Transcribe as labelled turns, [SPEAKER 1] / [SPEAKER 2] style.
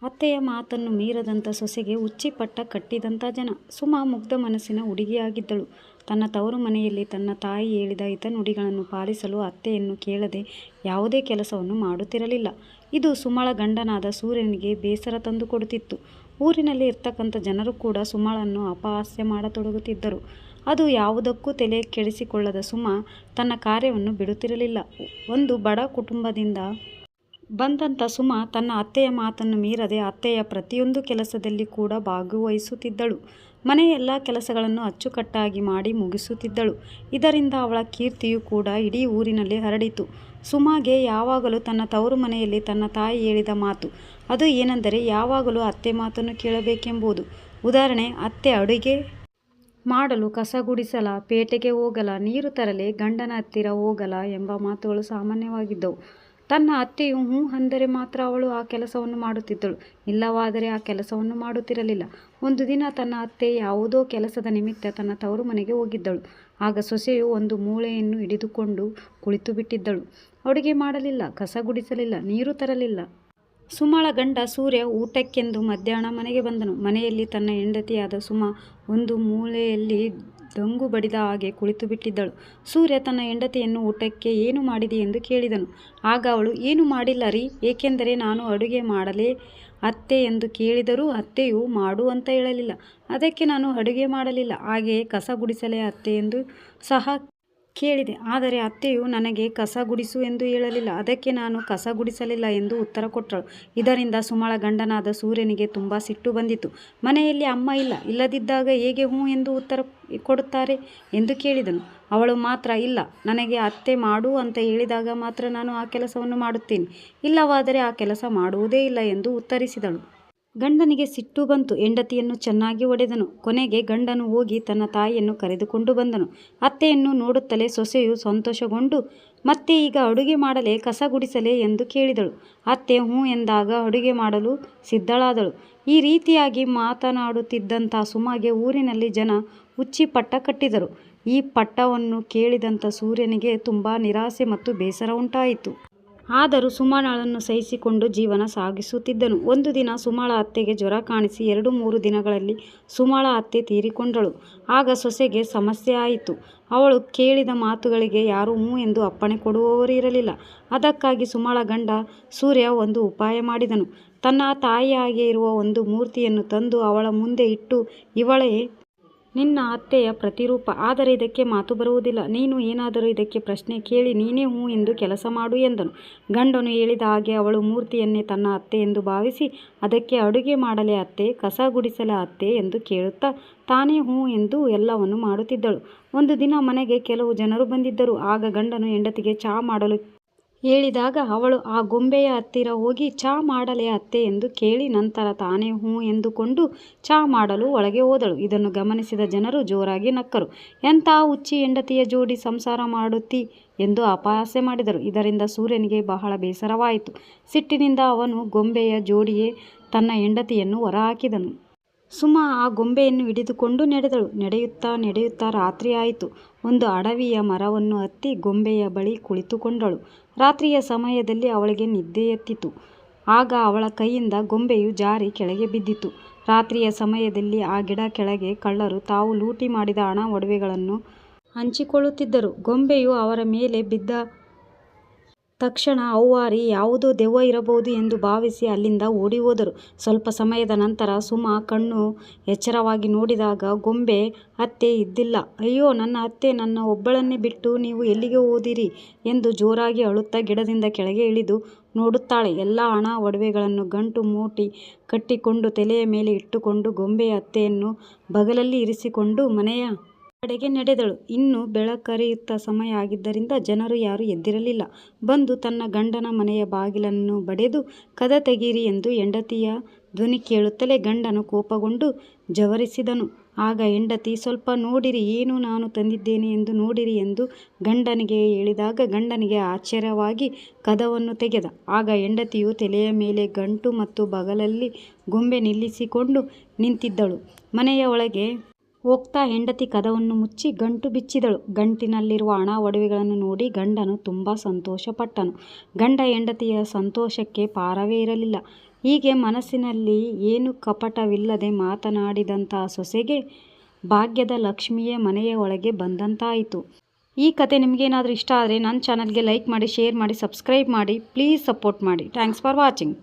[SPEAKER 1] ಅತ್ತೆಯ ಮಾತನ್ನು ಮೀರದಂಥ ಸೊಸೆಗೆ ಹುಚ್ಚಿಪಟ್ಟ ಕಟ್ಟಿದಂಥ ಜನ. ಸುಮಾ ಮುಗ್ಧ ಮನಸ್ಸಿನ ಹುಡುಗಿಯಾಗಿದ್ದಳು. ತನ್ನ ತವರು ಮನೆಯಲ್ಲಿ ತನ್ನ ತಾಯಿ ಹೇಳಿದ ಹಿತನುಡಿಗಳನ್ನು ಪಾಲಿಸಲು ಅತ್ತೆಯನ್ನು ಕೇಳದೆ ಯಾವುದೇ ಕೆಲಸವನ್ನು ಮಾಡುತ್ತಿರಲಿಲ್ಲ. ಇದು ಸುಮಳ ಗಂಡನಾದ ಸೂರ್ಯನಿಗೆ ಬೇಸರ ತಂದುಕೊಡುತ್ತಿತ್ತು. ಊರಿನಲ್ಲಿ ಇರ್ತಕ್ಕಂಥ ಜನರು ಕೂಡ ಸುಮಳನ್ನು ಅಪಹಾಸ್ಯ ಮಾಡತೊಡಗುತ್ತಿದ್ದರು. ಅದು ಯಾವುದಕ್ಕೂ ತಲೆ ಕೆಡಿಸಿಕೊಳ್ಳದ ಸುಮಾ ತನ್ನ ಕಾರ್ಯವನ್ನು ಬಿಡುತ್ತಿರಲಿಲ್ಲ. ಒಂದು ಬಡ ಕುಟುಂಬದಿಂದ ಬಂದಂಥ ಸುಮಾ ತನ್ನ ಅತ್ತೆಯ ಮಾತನ್ನು ಮೀರದೆ ಅತ್ತೆಯ ಪ್ರತಿಯೊಂದು ಕೆಲಸದಲ್ಲಿ ಕೂಡ ಭಾಗವಹಿಸುತ್ತಿದ್ದಳು. ಮನೆಯ ಎಲ್ಲ ಕೆಲಸಗಳನ್ನು ಅಚ್ಚುಕಟ್ಟಾಗಿ ಮಾಡಿ ಮುಗಿಸುತ್ತಿದ್ದಳು. ಇದರಿಂದ ಅವಳ ಕೀರ್ತಿಯು ಕೂಡ ಇಡೀ ಊರಿನಲ್ಲಿ ಹರಡಿತು. ಸುಮಾಗೆ ಯಾವಾಗಲೂ ತನ್ನ ತವರು ಮನೆಯಲ್ಲಿ ತನ್ನ ತಾಯಿ ಹೇಳಿದ ಮಾತು, ಅದು ಏನೆಂದರೆ ಯಾವಾಗಲೂ ಅತ್ತೆ ಮಾತನ್ನು ಕೇಳಬೇಕೆಂಬುದು. ಉದಾಹರಣೆ, ಅತ್ತೆ ಅಡುಗೆ ಮಾಡಲು, ಕಸ ಗುಡಿಸಲ, ಪೇಟೆಗೆ ಹೋಗಲ, ನೀರು ತರಲೆ, ಗಂಡನ ಹತ್ತಿರ ಹೋಗಲ ಎಂಬ ಮಾತುಗಳು ಸಾಮಾನ್ಯವಾಗಿದ್ದವು. ತನ್ನ ಅತ್ತೆಯು ಹ್ಞೂ ಅಂದರೆ ಮಾತ್ರ ಅವಳು ಆ ಕೆಲಸವನ್ನು ಮಾಡುತ್ತಿದ್ದಳು, ಇಲ್ಲವಾದರೆ ಆ ಕೆಲಸವನ್ನು ಮಾಡುತ್ತಿರಲಿಲ್ಲ. ಒಂದು ದಿನ ತನ್ನ ಅತ್ತೆ ಯಾವುದೋ ಕೆಲಸದ ನಿಮಿತ್ತ ತನ್ನ ತವರು ಮನೆಗೆ ಹೋಗಿದ್ದಳು. ಆಗ ಸೊಸೆಯು ಒಂದು ಮೂಳೆಯನ್ನು ಹಿಡಿದುಕೊಂಡು ಕುಳಿತು ಬಿಟ್ಟಿದ್ದಳು. ಅಡುಗೆ ಮಾಡಲಿಲ್ಲ, ಕಸ ಗುಡಿಸಲಿಲ್ಲ, ನೀರು ತರಲಿಲ್ಲ. ಸುಮಳ ಗಂಡ ಸೂರ್ಯ ಊಟಕ್ಕೆಂದು ಮಧ್ಯಾಹ್ನ ಮನೆಗೆ ಬಂದನು. ಮನೆಯಲ್ಲಿ ತನ್ನ ಹೆಂಡತಿಯಾದ ಸುಮಾ ಒಂದು ಮೂಲೆಯಲ್ಲಿ ಡೊಂಗು ಬಡಿದ ಹಾಗೆ ಕುಳಿತು ಬಿಟ್ಟಿದ್ದಳು. ಸೂರ್ಯ ತನ್ನ ಹೆಂಡತಿಯನ್ನು ಊಟಕ್ಕೆ ಏನು ಮಾಡಿದೆ ಎಂದು ಕೇಳಿದನು. ಆಗ ಅವಳು, ಏನು ಮಾಡಿಲ್ಲ ರೀ, ಏಕೆಂದರೆ ನಾನು ಅಡುಗೆ ಮಾಡಲೇ ಅತ್ತೆ ಎಂದು ಕೇಳಿದರೂ ಅತ್ತೆಯು ಮಾಡು ಅಂತ ಹೇಳಲಿಲ್ಲ, ಅದಕ್ಕೆ ನಾನು ಅಡುಗೆ ಮಾಡಲಿಲ್ಲ. ಹಾಗೆಯೇ ಕಸ ಗುಡಿಸಲೇ ಅತ್ತೆ ಎಂದು ಸಹ ಕೇಳಿದೆ, ಆದರೆ ಅತ್ತೆಯು ನನಗೆ ಕಸ ಗುಡಿಸು ಎಂದು ಹೇಳಲಿಲ್ಲ, ಅದಕ್ಕೆ ನಾನು ಕಸ ಗುಡಿಸಲಿಲ್ಲ ಎಂದು ಉತ್ತರ ಕೊಟ್ಟಳು. ಇದರಿಂದ ಸುಮಳ ಗಂಡನಾದ ಸೂರ್ಯನಿಗೆ ತುಂಬ ಸಿಟ್ಟು ಬಂದಿತು. ಮನೆಯಲ್ಲಿ ಅಮ್ಮ ಇಲ್ಲ, ಇಲ್ಲದಿದ್ದಾಗ ಹೇಗೆ ಹ್ಞೂ ಎಂದು ಉತ್ತರ ಕೊಡುತ್ತಾರೆ ಎಂದು ಕೇಳಿದನು. ಅವಳು ಮಾತ್ರ, ಇಲ್ಲ, ನನಗೆ ಅತ್ತೆ ಮಾಡು ಅಂತ ಹೇಳಿದಾಗ ಮಾತ್ರ ನಾನು ಆ ಕೆಲಸವನ್ನು ಮಾಡುತ್ತೇನೆ, ಇಲ್ಲವಾದರೆ ಆ ಕೆಲಸ ಮಾಡುವುದೇ ಇಲ್ಲ ಎಂದು ಉತ್ತರಿಸಿದಳು. ಗಂಡನಿಗೆ ಸಿಟ್ಟು ಬಂತು. ಹೆಂಡತಿಯನ್ನು ಚೆನ್ನಾಗಿ ಹೊಡೆದನು. ಕೊನೆಗೆ ಗಂಡನು ಹೋಗಿ ತನ್ನ ತಾಯಿಯನ್ನು ಕರೆದುಕೊಂಡು ಬಂದನು. ಅತ್ತೆಯನ್ನು ನೋಡುತ್ತಲೇ ಸೊಸೆಯು ಸಂತೋಷಗೊಂಡು, ಮತ್ತೆ ಈಗ ಅಡುಗೆ ಮಾಡಲೇ, ಕಸ ಗುಡಿಸಲೇ ಎಂದು ಕೇಳಿದಳು. ಅತ್ತೆ ಹ್ಞೂ ಎಂದಾಗ ಅಡುಗೆ ಮಾಡಲು ಸಿದ್ಧಳಾದಳು. ಈ ರೀತಿಯಾಗಿ ಮಾತನಾಡುತ್ತಿದ್ದಂಥ ಸುಮಗೆ ಊರಿನಲ್ಲಿ ಜನ ಹುಚ್ಚಿ ಪಟ್ಟ ಕಟ್ಟಿದರು. ಈ ಪಟ್ಟವನ್ನು ಕೇಳಿದಂಥ ಸೂರ್ಯನಿಗೆ ತುಂಬ ನಿರಾಸೆ ಮತ್ತು ಬೇಸರ ಉಂಟಾಯಿತು. ಆದರೂ ಸುಮಳನ್ನು ಸಹಿಸಿಕೊಂಡು ಜೀವನ ಸಾಗಿಸುತ್ತಿದ್ದನು. ಒಂದು ದಿನ ಸುಮಳ ಅತ್ತೆಗೆ ಜ್ವರ ಕಾಣಿಸಿ 2-3 ದಿನಗಳಲ್ಲಿ ಸುಮಳ ಅತ್ತೆ ತೀರಿಕೊಂಡಳು. ಆಗ ಸೊಸೆಗೆ ಸಮಸ್ಯೆ ಆಯಿತು. ಅವಳು ಕೇಳಿದ ಮಾತುಗಳಿಗೆ ಯಾರೂ ಹ್ಞೂ ಎಂದು ಅಪ್ಪಣೆ ಕೊಡುವವರು ಇರಲಿಲ್ಲ. ಅದಕ್ಕಾಗಿ ಸುಮಳ ಗಂಡ ಸೂರ್ಯ ಒಂದು ಉಪಾಯ ಮಾಡಿದನು. ತನ್ನ ತಾಯಿ ಹಾಗೆ ಇರುವ ಒಂದು ಮೂರ್ತಿಯನ್ನು ತಂದು ಅವಳ ಮುಂದೆ ಇಟ್ಟು, ಇವಳೇ ನಿನ್ನ ಅತ್ತೆಯ ಪ್ರತಿರೂಪ, ಆದರೆ ಇದಕ್ಕೆ ಮಾತು ಬರುವುದಿಲ್ಲ. ನೀನು ಏನಾದರೂ ಇದಕ್ಕೆ ಪ್ರಶ್ನೆ ಕೇಳಿ ನೀನೇ ಹ್ಞೂ ಎಂದು ಕೆಲಸ ಮಾಡು ಎಂದನು. ಗಂಡನು ಹೇಳಿದ ಹಾಗೆ ಅವಳು ಮೂರ್ತಿಯನ್ನೇ ತನ್ನ ಅತ್ತೆ ಎಂದು ಭಾವಿಸಿ ಅದಕ್ಕೆ ಅಡುಗೆ ಮಾಡಲೇ ಅತ್ತೆ, ಕಸ ಗುಡಿಸಲೇ ಅತ್ತೆ ಎಂದು ಕೇಳುತ್ತಾ ತಾನೇ ಹ್ಞೂ ಎಂದು ಎಲ್ಲವನ್ನು ಮಾಡುತ್ತಿದ್ದಳು. ಒಂದು ದಿನ ಮನೆಗೆ ಕೆಲವು ಜನರು ಬಂದಿದ್ದರು. ಆಗ ಗಂಡನು ಹೆಂಡತಿಗೆ ಚಹಾ ಮಾಡಲು ಹೇಳಿದಾಗ ಅವಳು ಆ ಗೊಂಬೆಯ ಹತ್ತಿರ ಹೋಗಿ ಚಹಾ ಮಾಡಲೇ ಅತ್ತೆ ಎಂದು ಕೇಳಿ ನಂತರ ತಾನೇ ಹ್ಞೂ ಎಂದುಕೊಂಡು ಚಹಾ ಮಾಡಲು ಒಳಗೆ ಹೋದಳು. ಇದನ್ನು ಗಮನಿಸಿದ ಜನರು ಜೋರಾಗಿ ನಕ್ಕರು. ಎಂಥ ಹುಚ್ಚಿ ಹೆಂಡತಿಯ ಜೋಡಿ ಸಂಸಾರ ಮಾಡುತ್ತಿ ಎಂದು ಅಪಹಾಸ್ಯ ಮಾಡಿದರು. ಇದರಿಂದ ಸೂರ್ಯನಿಗೆ ಬಹಳ ಬೇಸರವಾಯಿತು. ಸಿಟ್ಟಿನಿಂದ ಅವನು ಗೊಂಬೆಯ ಜೋಡಿಯೇ ತನ್ನ ಹೆಂಡತಿಯನ್ನು ಹೊರಹಾಕಿದನು. ಸುಮಾ ಆ ಗೊಂಬೆಯನ್ನು ಹಿಡಿದುಕೊಂಡು ನಡೆದಳು. ನಡೆಯುತ್ತಾ ರಾತ್ರಿ ಆಯಿತು. ಒಂದು ಅಡವಿಯ ಮರವನ್ನು ಹತ್ತಿ ಗೊಂಬೆಯ ಬಳಿ ಕುಳಿತುಕೊಂಡಳು. ರಾತ್ರಿಯ ಸಮಯದಲ್ಲಿ ಅವಳಿಗೆ ನಿದ್ದೆಯತ್ತಿತು. ಆಗ ಅವಳ ಕೈಯಿಂದ ಗೊಂಬೆಯು ಜಾರಿ ಕೆಳಗೆ ಬಿದ್ದಿತು. ರಾತ್ರಿಯ ಸಮಯದಲ್ಲಿ ಆ ಗಿಡ ಕೆಳಗೆ ಕಳ್ಳರು ತಾವು ಲೂಟಿ ಮಾಡಿದ ಹಣ ಒಡವೆಗಳನ್ನು ಹಂಚಿಕೊಳ್ಳುತ್ತಿದ್ದರು. ಗೊಂಬೆಯು ಅವರ ಮೇಲೆ ಬಿದ್ದ ತಕ್ಷಣ ಅವ್ವಾರಿ ಯಾವುದೋ ದೆವ್ವ ಇರಬಹುದು ಎಂದು ಭಾವಿಸಿ ಅಲ್ಲಿಂದ ಓಡಿ ಹೋದರು. ಸ್ವಲ್ಪ ಸಮಯದ ನಂತರ ಸುಮಾ ಕಣ್ಣು ಎಚ್ಚರವಾಗಿ ನೋಡಿದಾಗ ಗೊಂಬೆ ಅತ್ತೆ ಇದ್ದಿಲ್ಲ. ಅಯ್ಯೋ, ನನ್ನ ಅತ್ತೆ, ನನ್ನ ಒಬ್ಬಳನ್ನೇ ಬಿಟ್ಟು ನೀವು ಎಲ್ಲಿಗೆ ಹೋದಿರಿ ಎಂದು ಜೋರಾಗಿ ಅಳುತ್ತಾ ಗಿಡದಿಂದ ಕೆಳಗೆ ಇಳಿದು ನೋಡುತ್ತಾಳೆ. ಎಲ್ಲ ಹಣ ಒಡವೆಗಳನ್ನು ಗಂಟು ಮೂಟಿ ಕಟ್ಟಿಕೊಂಡು ತಲೆಯ ಮೇಲೆ ಇಟ್ಟುಕೊಂಡು ಗೊಂಬೆಯ ಅತ್ತೆಯನ್ನು ಬಗಲಲ್ಲಿ ಇರಿಸಿಕೊಂಡು ಮನೆಯ ಕಡೆಗೆ ನಡೆದಳು. ಇನ್ನು ಬೆಳಕರಿಯುತ್ತ ಸಮಯ ಆಗಿದ್ದರಿಂದ ಜನರು ಯಾರೂ ಎದ್ದಿರಲಿಲ್ಲ. ಬಂದು ತನ್ನ ಗಂಡನ ಮನೆಯ ಬಾಗಿಲನ್ನು ಬಡೆದು ಕದ ತೆಗೀರಿ ಎಂದು ಹೆಂಡತಿಯ ಧ್ವನಿ ಕೇಳುತ್ತಲೇ ಗಂಡನು ಕೋಪಗೊಂಡು ಜವರಿಸಿದನು. ಆಗ ಹೆಂಡತಿ, ಸ್ವಲ್ಪ ನೋಡಿರಿ, ಏನು ನಾನು ತಂದಿದ್ದೇನೆ ಎಂದು ನೋಡಿರಿ ಎಂದು ಗಂಡನಿಗೆ ಹೇಳಿದಾಗ ಗಂಡನಿಗೆ ಆಶ್ಚರ್ಯವಾಗಿ ಕದವನ್ನು ತೆಗೆದ. ಆಗ ಹೆಂಡತಿಯು ತಲೆಯ ಮೇಲೆ ಗಂಟು ಮತ್ತು ಬಗಲಲ್ಲಿ ಗೊಂಬೆ ನಿಲ್ಲಿಸಿಕೊಂಡು ನಿಂತಿದ್ದಳು. ಮನೆಯ ಒಳಗೆ ಹೋಗ್ತಾ ಹೆಂಡತಿ ಕದವನ್ನು ಮುಚ್ಚಿ ಗಂಟು ಬಿಚ್ಚಿದಳು. ಗಂಟಿನಲ್ಲಿರುವ ಹಣ ಒಡವೆಗಳನ್ನು ನೋಡಿ ಗಂಡನು ತುಂಬ ಸಂತೋಷಪಟ್ಟನು. ಗಂಡ ಹೆಂಡತಿಯ ಸಂತೋಷಕ್ಕೆ ಪಾರವೇ ಇರಲಿಲ್ಲ. ಹೀಗೆ ಮನಸ್ಸಿನಲ್ಲಿ ಏನು ಕಪಟವಿಲ್ಲದೆ ಮಾತನಾಡಿದಂಥ ಸೊಸೆಗೆ ಭಾಗ್ಯದ ಲಕ್ಷ್ಮಿಯೇ ಮನೆಯ ಒಳಗೆ ಬಂದಂತಾಯಿತು. ಈ ಕತೆ ನಿಮಗೇನಾದರೂ ಇಷ್ಟ ಆದರೆ ನನ್ನ ಚಾನಲ್ಗೆ ಲೈಕ್ ಮಾಡಿ, ಶೇರ್ ಮಾಡಿ, ಸಬ್ಸ್ಕ್ರೈಬ್ ಮಾಡಿ, ಪ್ಲೀಸ್ ಸಪೋರ್ಟ್ ಮಾಡಿ. Thanks for watching.